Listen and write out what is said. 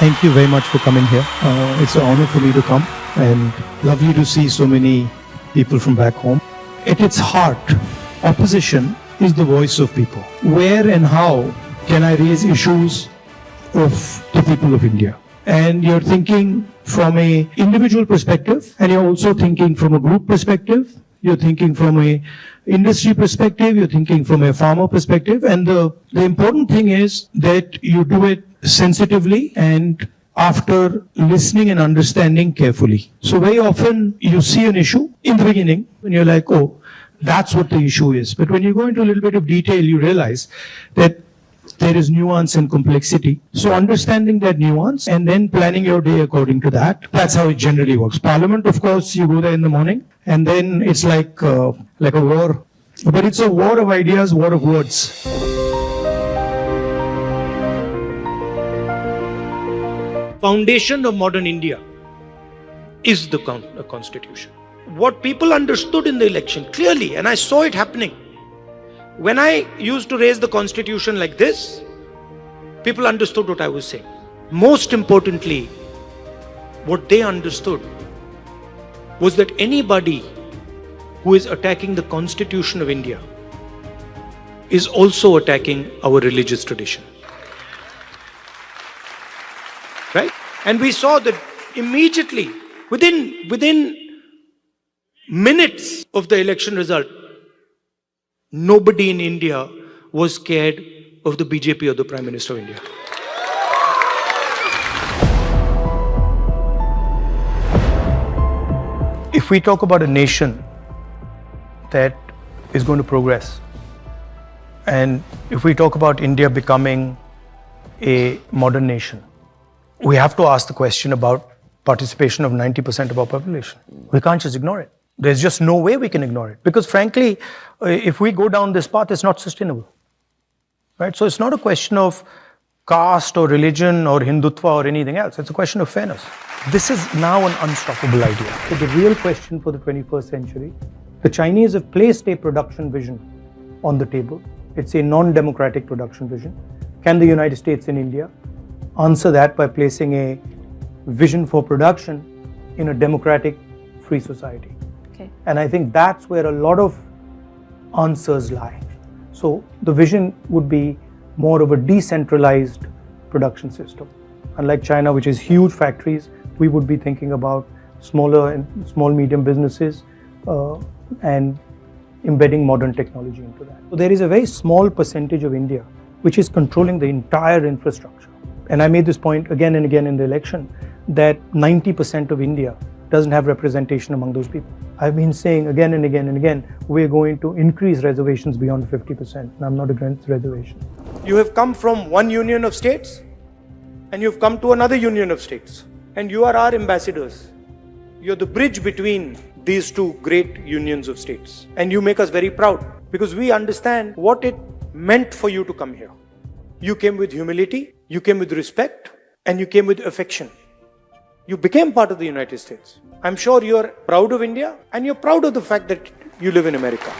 Thank you very much for coming here. It's an honor for me to come and lovely to see so many people from back home. At its heart, opposition is the voice of people. Where and how can I raise issues of the people of India? And you're thinking from an individual perspective, and you're also thinking from a group perspective. You're thinking from a industry perspective, you're thinking from a farmer perspective, and the important thing is that you do it sensitively and after listening and understanding carefully. So very often you see an issue in the beginning and you're like, oh, that's what the issue is. But when you go into a little bit of detail, you realize that there is nuance and complexity. So understanding that nuance and then planning your day according to that, that's how it generally works. Parliament, of course, you go there in the morning and then it's like a war. But it's a war of ideas, war of words. Foundation of modern India is the constitution. What people understood in the election clearly, and I saw it happening. When I used to raise the constitution like this, people understood what I was saying. Most importantly, what they understood was that anybody who is attacking the constitution of India is also attacking our religious tradition. Right? And we saw that immediately, within minutes of the election result, nobody in India was scared of the BJP or the Prime Minister of India. If we talk about a nation that is going to progress, and if we talk about India becoming a modern nation, we have to ask the question about participation of 90% of our population. We can't just ignore it. There's just no way we can ignore it. Because frankly, if we go down this path, it's not sustainable. Right? So it's not a question of caste or religion or Hindutva or anything else. It's a question of fairness. This is now an unstoppable idea. So the real question for the 21st century, the Chinese have placed a production vision on the table. It's a non-democratic production vision. Can the United States and India answer that by placing a vision for production in a democratic, free society? Okay. And I think that's where a lot of answers lie. So the vision would be more of a decentralized production system. Unlike China, which is huge factories, we would be thinking about smaller and small medium businesses and embedding modern technology into that. So there is a very small percentage of India which is controlling the entire infrastructure. And I made this point again and again in the election that 90% of India doesn't have representation among those people. I've been saying again and again and again, we're going to increase reservations beyond 50%. And I'm not against reservations. You have come from one union of states and you've come to another union of states. And you are our ambassadors. You're the bridge between these two great unions of states. And you make us very proud because we understand what it meant for you to come here. You came with humility, you came with respect, and you came with affection. You became part of the United States. I'm sure you're proud of India and you're proud of the fact that you live in America.